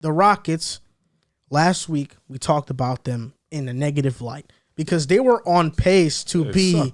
the Rockets, last week we talked about them in a negative light because they were on pace to be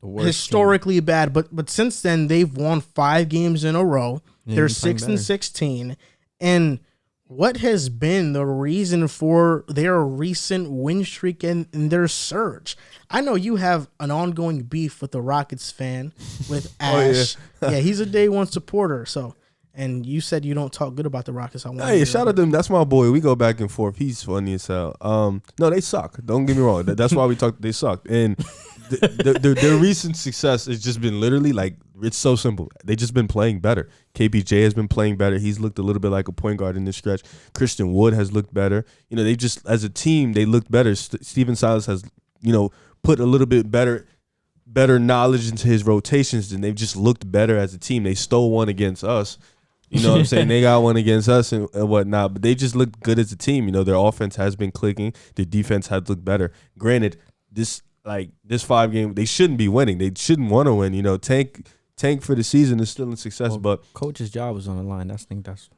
historically bad. But since then, they've won 5 games in a row. Yeah, they're 6-16. And what has been the reason for their recent win streak and their surge? I know you have an ongoing beef with the Rockets fan, with Ash. Oh, yeah, he's a day one supporter. So, and you said you don't talk good about the Rockets. Hey, shout out to him. That's my boy. We go back and forth. He's funny as hell. No, they suck. Don't get me wrong. That's why we talk. They sucked. And their recent success has just been literally like, it's so simple. They just been playing better. KPJ has been playing better. He's looked a little bit like a point guard in this stretch. Christian Wood has looked better. You know, they just, as a team, they looked better. Steven Silas has, you know, put a little bit better knowledge into his rotations, and they've just looked better as a team. They stole one against us. You know what I'm saying? They got one against us and whatnot, but they just looked good as a team. You know, their offense has been clicking. Their defense has looked better. Granted, this 5 game, they shouldn't be winning. They shouldn't want to win. You know, tank for the season is still a success, but coach's job is on the line.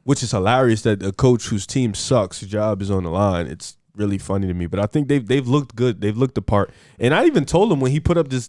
Which is hilarious that a coach whose team sucks, his job is on the line. It's really funny to me, but I think they've looked good. They've looked the part. And I even told him when he put up this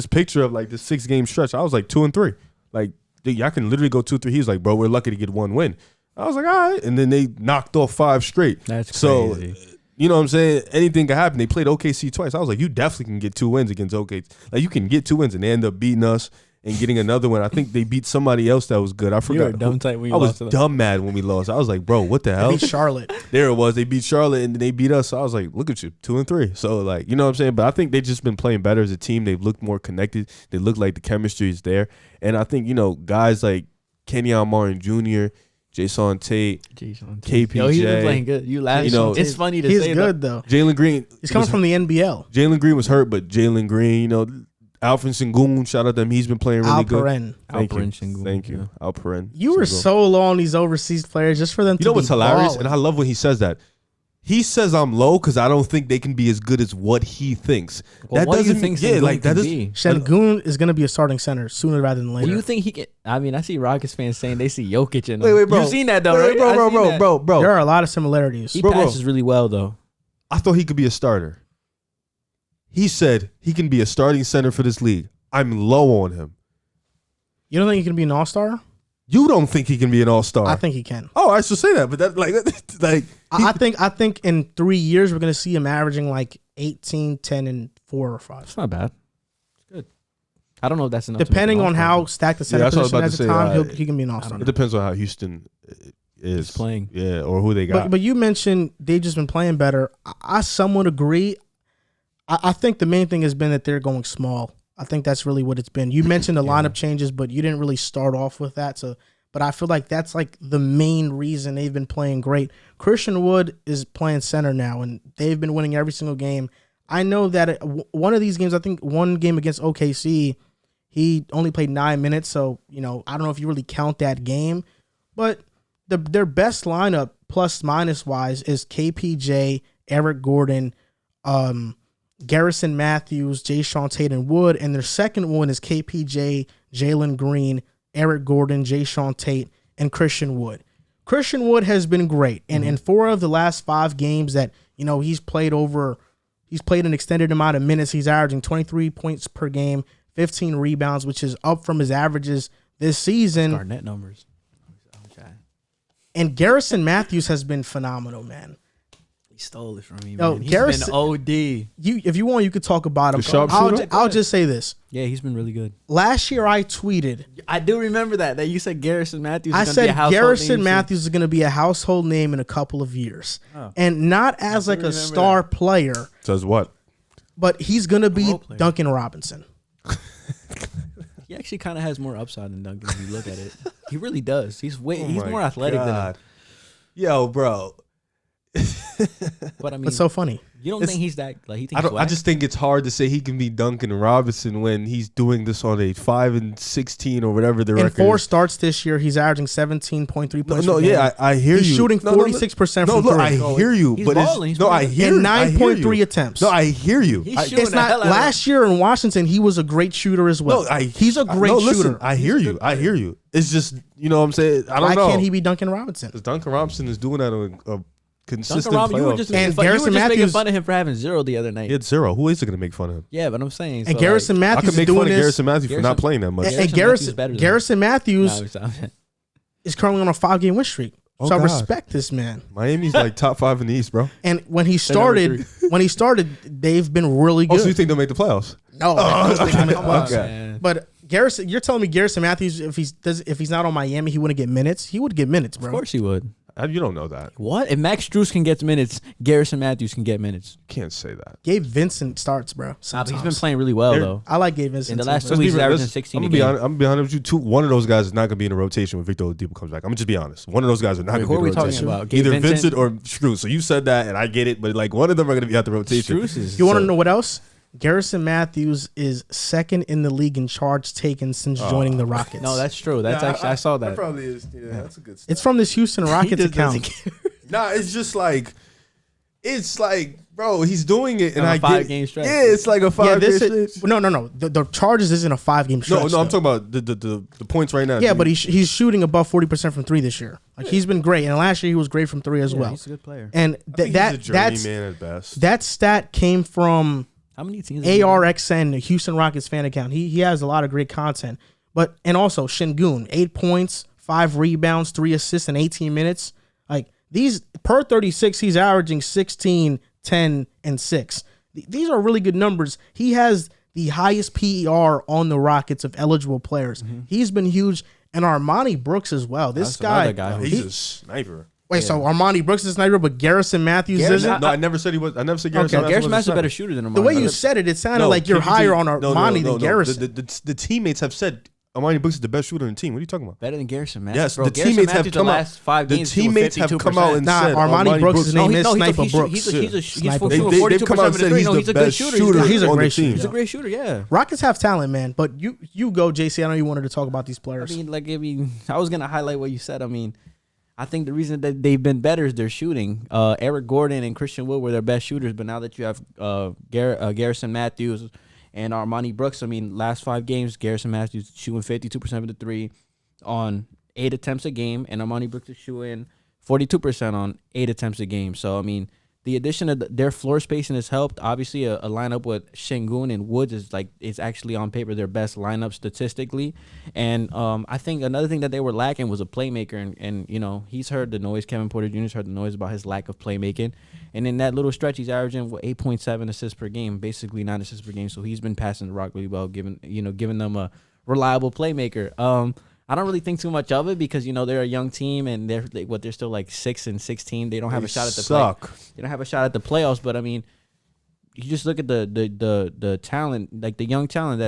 picture of like this 6-game stretch, I was like 2-3. Like, dude, y'all can literally go 2-3. He was like, bro, we're lucky to get 1 win. I was like, all right. And then they knocked off 5 straight. That's crazy. So, you know what I'm saying? Anything can happen. They played OKC twice. I was like, you definitely can get 2 wins against OKC. Like, you can get 2 wins, and they end up beating us and getting another one. I think they beat somebody else that was good. I forgot. You were dumb tight when you lost. I was dumb mad when we lost. I was like, bro, what the hell? They beat Charlotte. There it was. They beat Charlotte, and they beat us. So I was like, look at you, 2-3. So, like, you know what I'm saying? But I think they've just been playing better as a team. They've looked more connected. They look like the chemistry is there. And I think, you know, guys like Kenyon Martin Jr., Jason Tate, KPJ. Yo, he's been playing good. You laugh. You know, it's funny to say he's good, though. Jalen Green. He's coming from the NBL. Jalen Green was hurt, but Jalen Green, you know, Alfred Sengun, shout out to him. He's been playing really good. Thank you. Alperen. You were so low on these overseas players just for them to be. You know what's hilarious? And I love when he says that. He says I'm low because I don't think they can be as good as what he thinks. Well, that what doesn't do you think Sengun is going to be a starting center sooner rather than later. Do you think he can? I mean, I see Rockets fans saying they see Jokic in him. Wait, bro. You've seen that though, right? Bro. There are a lot of similarities. He passes really well though. I thought he could be a starter. He said he can be a starting center for this league. I'm low on him. You don't think he can be an all-star? You don't think he can be an all-star? I think he can. Oh, I should say that, but that I think in 3 years we're gonna see him averaging like 18, 10, and 4 or 5. It's not bad. It's good. I don't know if that's enough. Depending on how stacked the center position at the time, he can be an all-star. It depends on how Houston is playing. Yeah, or who they got. But you mentioned they've just been playing better. I somewhat agree. I think the main thing has been that they're going small. I think that's really what it's been. You mentioned the lineup changes, but you didn't really start off with that. But I feel like that's like the main reason they've been playing great. Christian Wood is playing center now, and they've been winning every single game. I know that one of these games, I think one game against OKC, he only played 9 minutes. So, you know, I don't know if you really count that game. But their best lineup, plus minus wise, is KPJ, Eric Gordon, Garrison Matthews, Jayshawn Tate, and Wood. And their second one is KPJ, Jalen Green, Eric Gordon, Jayshawn Tate, and Christian Wood. Christian Wood has been great. And in 4 of the last 5 games that, you know, he's played an extended amount of minutes. He's averaging 23 points per game, 15 rebounds, which is up from his averages this season. Garnett numbers. And Garrison Matthews has been phenomenal, man. He stole it from me, man. He's been OD. If you want, you could talk about him. I'll just say this. Yeah, he's been really good. Last year, I tweeted. I do remember that you said Garrison Matthews. I said Garrison Matthews is going to be a household name in a couple of years, and not as like a star player. Says what? But he's going to be Duncan Robinson. He actually kind of has more upside than Duncan if you look at it. He really does. He's more athletic than him. Yo, bro. But I mean, It's so funny. you don't think he's that like he thinks I don't. swag? I just think it's hard to say he can be Duncan Robinson when he's doing this on a 5-16 or whatever the In record 4 is. starts this year, he's averaging 17.3 points. No, per game. yeah, I hear He's you. shooting No, no, 46% no, from look, three. I hear you, He's but balling. it's He's I balling. hear And I hear 9.3 you. attempts. No, I hear you. He's I- shooting It's the not hell out of last year in Washington. He was a great shooter as well. No, he's a great no, shooter. listen, I hear you. I hear you. It's just what I'm saying. I don't Why know. can't he be Duncan Robinson? Because Duncan Robinson is doing that on a consistent Duncan Robinson, you were playoff just, team. And you were Garrison just making Matthews- fun of him for having 0 the other night. He had 0. Who is it going to make fun of him? Yeah, but I'm saying. And so, Garrison like, I Matthews could make is fun doing of this. Garrison Matthews for not Garrison- playing that much. And Matthews Garrison, better than Garrison Matthews No, stop it. is currently on a 5-game win streak. Oh, So I God. respect this man. Miami's like top 5 in the East, bro. And when he number started, they've been really good. Oh, so you think they'll make the playoffs? No, I don't think they make the Come on, playoffs. man. But Garrison, you're telling me Garrison Matthews, if he's not on Miami, he wouldn't get minutes. He would get minutes, bro. Of course he would. You don't know that. What? If Max Strus can get minutes, Garrison Matthews can get minutes. Can't say that. Gabe Vincent starts, bro. Nah, but sometimes. he's been playing really well, They're- though. I like Gabe Vincent. In the too, last bro. 2 weeks, he's Let's be- averaging 16 I'm a gonna be game. honest. I'm gonna be honest with you. One of those guys is not gonna be in a rotation when Victor Oladipo comes back. I'm gonna just be honest. One of those guys are not Wait, gonna who be are in we the talking rotation. about? Gabe Either Vincent? Vincent or Strus. So you said that, and I get it, but like one of them are gonna be out the rotation. Strus is. You want to know what else? Garrison Matthews is second in the league in charge taken since joining the Rockets. No, that's true. That's actually I saw that. probably is. Yeah, that's a good. It's from this Houston Rockets just doesn't account. Nah, it's like, bro, he's doing it, and On a I get 5-game stretch. Yeah, it's like a 5 Yeah, game this stretch. no. The Chargers isn't a 5-game stretch. No, I'm though. talking about the points right now. Yeah, but he's shooting above 40% from 3 this year. Like he's been great, and last year he was great from 3 as Yeah, well. he's a good player. And I think that he's a that's journeyman at best. that stat came from How many teams? ARXN, the Houston Rockets fan account. He has a lot of great content. But and also Şengün, 8 points, 5 rebounds, 3 assists in 18 minutes. Like these per 36, he's averaging 16, 10, and 6. These are really good numbers. He has the highest PER on the Rockets of eligible players. He's been huge. And Armani Brooks as well. This That's another guy. guy. He's a sniper. Wait, so Armani Brooks is a sniper, but Garrison Matthews isn't? No, I never said he was. I never said Garrison. Okay, Garrison Matthews Matthews is a was better shooter than him. The way you said it, it sounded like you're higher on Armani than Garrison. The teammates have said Armani Brooks is the best shooter on the team. What are you talking about? better than Garrison Matthews. Yes, bro. the Garrison teammates have Matthews come the out. last 5 The games. he was teammates have come out and Nah, said Armani Brooks' no, name is Sniper he's Brooks. he's Sniper shooting Brooks. 42% They come out and from said the three. he's No, the he's a good best shooter. shooter He's a on great the team. shooter. He's a great shooter. Yeah. Rockets have talent, man. But you go, JC. I know you wanted to talk about these I players. mean, I was gonna highlight what you said. I mean, I think the reason that they've been better is their shooting. Eric Gordon and Christian Wood were their best shooters, but now that you have Garrison Matthews and Armani Brooks, I mean, last 5 games, Garrison Matthews shooting 52% of the 3 on 8 attempts a game, and Armani Brooks is shooting 42% on 8 attempts a game. So I mean, the addition of their floor spacing has helped. Obviously, a lineup with Şengün and Woods is actually on paper their best lineup statistically. And I think another thing that they were lacking was a playmaker. And you know, he's heard the noise. Kevin Porter Jr.'s heard the noise about his lack of playmaking. And in that little stretch, he's averaging 8.7 assists per game, basically 9 assists per game. So he's been passing the rock really well, giving them a reliable playmaker. I don't really think too much of it because they're a young team and they're still like 6-16. They don't have a shot at the They don't have a shot at the playoffs. But I mean, you just look at the talent, like the young talent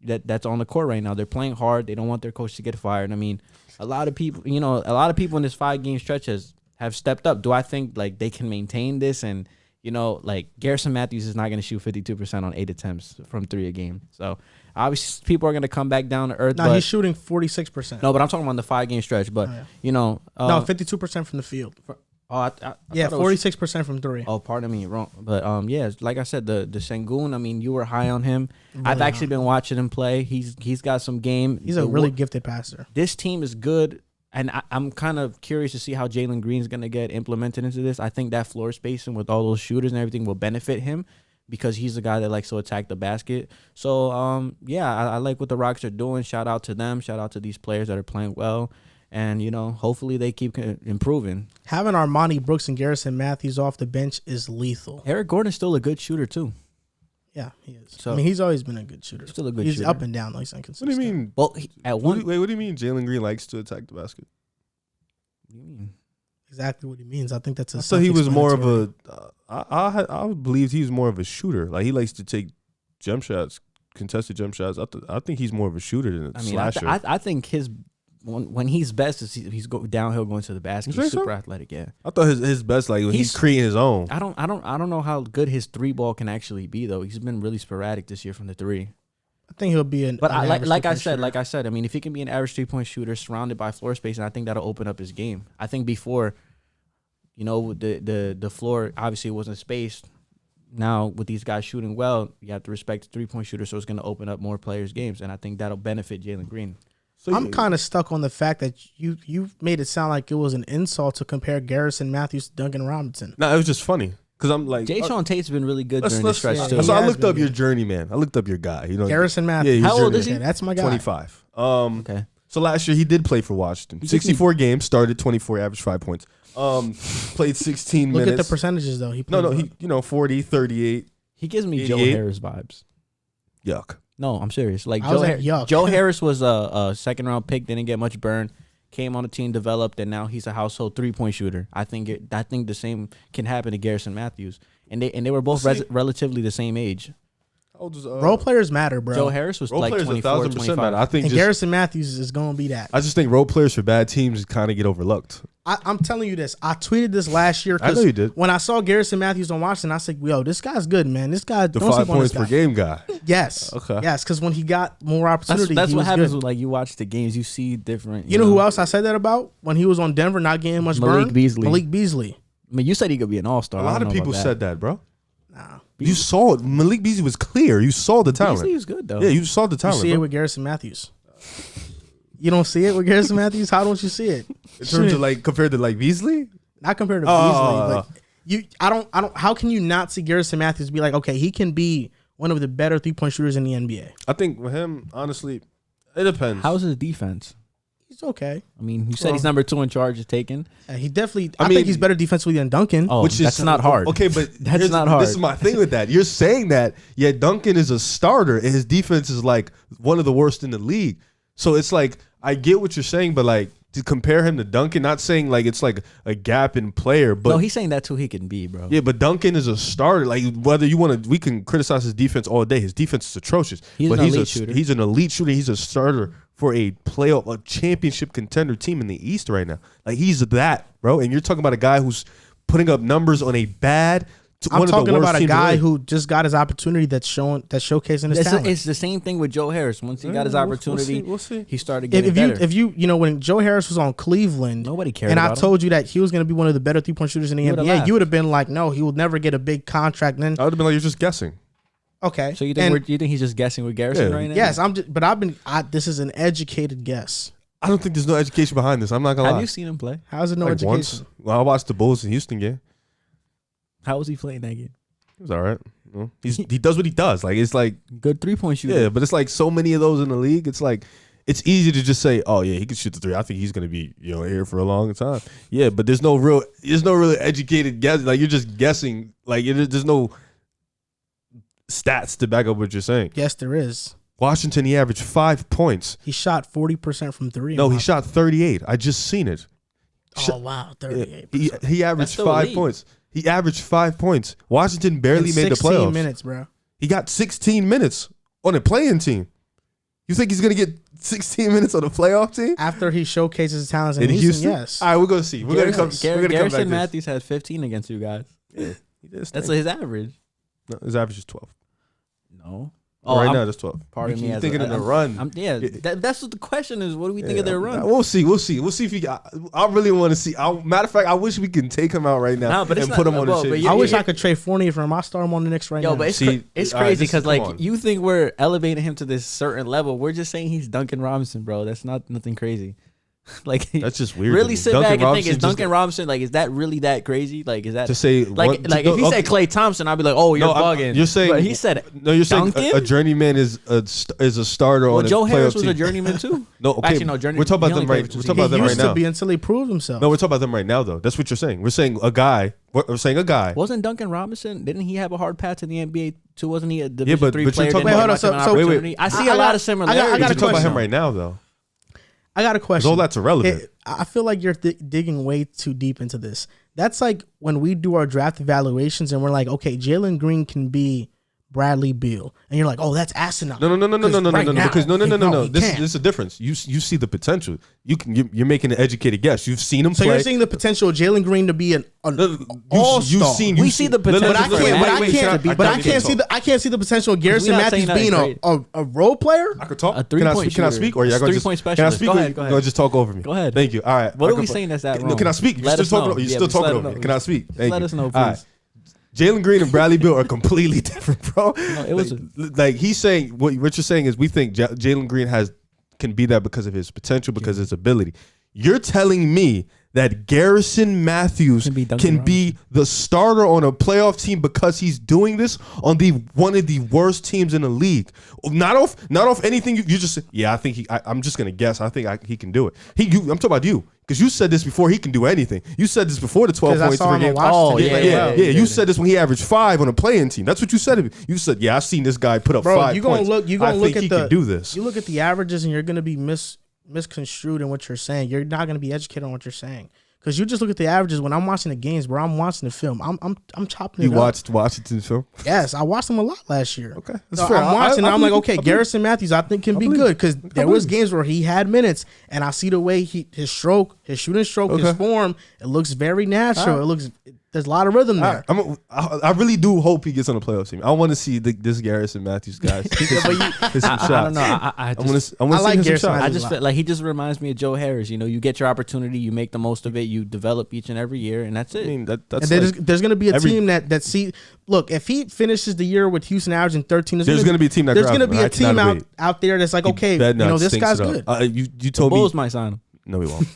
that's on the court right now. They're playing hard. They don't want their coach to get fired. I mean, a lot of people in this 5-game stretch have stepped up. Do I think like they can maintain this? And like Garrison Matthews is not going to shoot 52% on 8 attempts from 3 a game. So obviously people are going to come back down to earth. No, he's shooting 46%. No, but I'm talking about the 5-game stretch. But no, 52% from the field. I 46% from 3. Oh, pardon me, wrong. But yeah, like I said, the Şengün. I mean, you were high on him. I've actually been watching him play. He's got some game. He's a really gifted passer. This team is good, and I'm kind of curious to see how Jalen Green's gonna get implemented into this. I think that floor spacing with all those shooters and everything will benefit him because he's the guy that likes to attack the basket. So yeah, I like what the Rockets are doing. Shout out to them. Shout out to these players that are playing well. And, hopefully they keep improving. Having Armani Brooks and Garrison Matthews off the bench is lethal. Eric Gordon's still a good shooter, too. Yeah, he is. So, I mean, he's always been a good shooter. Still a good he's shooter. Up and down, though. He's inconsistent. What do you mean? Well, What do you mean Jalen Green likes to attack the basket? What do you mean? Exactly what he means. I think that's a So he was more of self-explanatory. I would believe he's more of a shooter. Like he likes to take jump shots, contested jump shots. I think he's more of a shooter than a slasher. I think when he's best, he's go downhill going to the basket. He's super athletic. Yeah, I thought his best like when he's creating his own. I don't know how good his 3-ball can actually be though. He's been really sporadic this year from the 3. I think he'll be But like I said, I mean, if he can be an average 3-point shooter surrounded by floor spacing, I think that'll open up his game. I think before, the floor obviously wasn't spaced. Now with these guys shooting well, you have to respect the 3-point shooter, so it's going to open up more players' games, and I think that'll benefit Jalen Green. So I'm kind of stuck on the fact that you made it sound like it was an insult to compare Garrison Matthews to Duncan Robinson. No, it was just funny. Because I'm like, Jay-Sean Tate's been really good during the stretch too. So I looked up your journey, man. I looked up your guy. Garrison Matthews. How old is he? Yeah, that's my guy. 25. Okay. So last year he did play for Washington. 64 games, started 24, averaged 5 points. Played 16 minutes. Look at the percentages though. He 40, 38. He gives me 88. Joe Harris vibes. Yuck. No, I'm serious. Like yuck. Joe Harris was a second round pick, didn't get much burn. Came on the team, developed, and now he's a household 3-point shooter. I think the same can happen to Garrison Matthews, and they were both relatively the same age. Role players matter, bro. Joe Harris was like 24, 25. matter. I think Garrison Matthews is going to be that. I just think role players for bad teams kind of get overlooked. I'm telling you this. I tweeted this last year. I know you did. When I saw Garrison Matthews on Washington, I said, "Yo, this guy's good, man. This guy The don't 5 sleep on points this per guy." game guy. Yes. Okay. Yes, because when he got more opportunity, That's he what was happens good. when you watch the games. You see different. You know who else I said that about when he was on Denver, not getting much burn? Malik Beasley. I mean, you said he could be an all-star. A lot of people said that, bro. Nah. You saw it. Malik Beasley was clear. You saw the talent. Beasley was good though. Yeah, you saw the talent. You see it with Garrison Matthews. You don't see it with Garrison Matthews? How don't you see it? In terms of like compared to like Beasley? Not compared to Beasley, but I don't. How can you not see Garrison Matthews be like, okay, he can be one of the better 3-point shooters in the NBA? I think with him, honestly, it depends. How's his defense? He's okay. I mean, you said he's number 2 in charge of taking. He definitely. I think he's better defensively than Duncan. Oh, that's not hard. Okay, but that's not hard. This is my thing with that. You're saying that, yet Duncan is a starter and his defense is like one of the worst in the league. So it's like I get what you're saying, but like to compare him to Duncan, not saying like it's like a gap in player, but no, he's saying that's who he can be, bro. Yeah, but Duncan is a starter. Like whether you want to, we can criticize his defense all day. His defense is atrocious. He's an elite shooter. He's an elite shooter. He's a starter for a championship contender team in the East right now. Like he's that, bro. And you're talking about a guy who's putting up numbers on a bad. I'm talking about a guy who just got his opportunity that's showcasing his talent. It's the same thing with Joe Harris. Once he got his opportunity, we'll see. he started getting better. If you when Joe Harris was on Cleveland, nobody cared and about I told you that he was going to be one of the better 3-point shooters in the NBA, you would have been like, no, he will never get a big contract. And then I would have been like, you're just guessing. Okay. So you think he's just guessing with Garrison right now? Yes, this is an educated guess. I don't think there's no education behind this. I'm not gonna lie. Have you seen him play? How is it no education? Once. Well, I watched the Bulls in Houston game. How was he playing that game? It was all right. He does what he does. Like it's like good 3-point shooter. Yeah, but it's like so many of those in the league. It's like it's easy to just say, oh yeah, he can shoot the 3. I think he's gonna be here for a long time. Yeah, but there's no real educated guess. Like you're just guessing. Like there's no stats to back up what you're saying. Yes, there is. Washington, he averaged 5 points. He shot 40% from 3. No, he shot 38. I just seen it. Oh wow, 38%. He averaged 5 points. He averaged 5 points. Washington barely made the playoffs. 16 minutes, bro. He got 16 minutes on a playing team. You think he's gonna get 16 minutes on a playoff team after he showcases his talents in Houston? Yes. All right, we're gonna see. We're gonna come back. Garrison Matthews had 15 against you guys. Yeah, that's his average. No, his average is 12. No. Right now, that's 12. Pardon me. Thinking of the run. That's what the question is. What do we think of their run? We'll see. We'll see if he. I really want to see. Matter of fact, I wish we can take him out right now and put him on the shit. I wish I could trade Fournier for him. I'll start him on the Knicks right now. But it's crazy because you think we're elevating him to this certain level. We're just saying he's Duncan Robinson, bro. That's nothing crazy. Like that's just weird. Really sit back and think, is Duncan Robinson is that really that crazy? Like is that to say if he said Klay Thompson, I'd be like, oh, you're bugging. You're saying but he said you're saying a journeyman is a starter on a playoff team. Joe Harris was a journeyman too. No, okay. Actually, no, journeyman. We're talking about them right. We're talking about them right now. He used to be until he proved himself. No, we're talking about them right now though. That's what you're saying. We're saying a guy. We're saying a guy. Wasn't Duncan Robinson? Didn't he have a hard path to the NBA too? Wasn't he a Division III player? Wait, hold on. So wait. I see a lot of similarities. You're talking about him right now though. I got a question. All that's irrelevant. I feel like you're digging way too deep into this. That's like when we do our draft evaluations and we're like, okay, Jalen Green can be Bradley Beal, and you're like, oh, that's asinine. No. Because no. This is a difference. You see the potential. You're making an educated guess. You've seen him so play. you're seeing the potential of Jalen Green to be an all-star. We see the potential. But I can't see the potential of Garrison Matthews being a role player. I could talk. A three-point Can I speak? Or y'all gonna just 3-point can I specialist. speak? Go Or ahead, you go gonna ahead. just talk over me? Go ahead. Thank you. All right. What are we saying that's that wrong? Can I speak? You're still talking. You're still talking over me. Can I speak? Thank you. Let us know, All right. please. Jalen Green and Bradley Beal are completely different, bro. No, it was like he's saying. What you're saying is we think Jalen Green can be that because of his potential, because of his ability. You're telling me that Garrison Matthews can be the starter on a playoff team because he's doing this on one of the worst teams in the league. Not off anything. You just I think I'm just gonna guess. I think he can do it. I'm talking about you. Because you said this before he can do anything. You said this before the 12 points per game. Oh, yeah. You said this when he averaged 5 on a playing team. That's what you said. You said, I've seen this guy put up 5 points. You're gonna look at he can do this. You look at the averages and you're gonna be misconstrued in what you're saying. You're not gonna be educated on what you're saying. Because you just look at the averages when I'm watching the games, where I'm watching the film. I'm chopping it up. You watched Washington's film? Yes, I watched them a lot last year. Okay, that's fair. I'm watching. I'm like, okay, Garrison Matthews, I think can be good because there was games where he had minutes, and I see the way his shooting stroke, his form. It looks very natural. There's a lot of rhythm there. I really do hope he gets on the playoff team. I want to see this Garrison Matthews guy hit some shots. I don't know. I want to see like him shots. I just feel like he just reminds me of Joe Harris. You get your opportunity, you make the most of it, you develop each and every year, and that's it. I mean, that's there's going to be a team that see. Look, if he finishes the year with Houston averaging 13, there's going to be a team that there's going to be a team out there that's like, okay, this guy's good. You told me Bulls might sign him. No, we won't.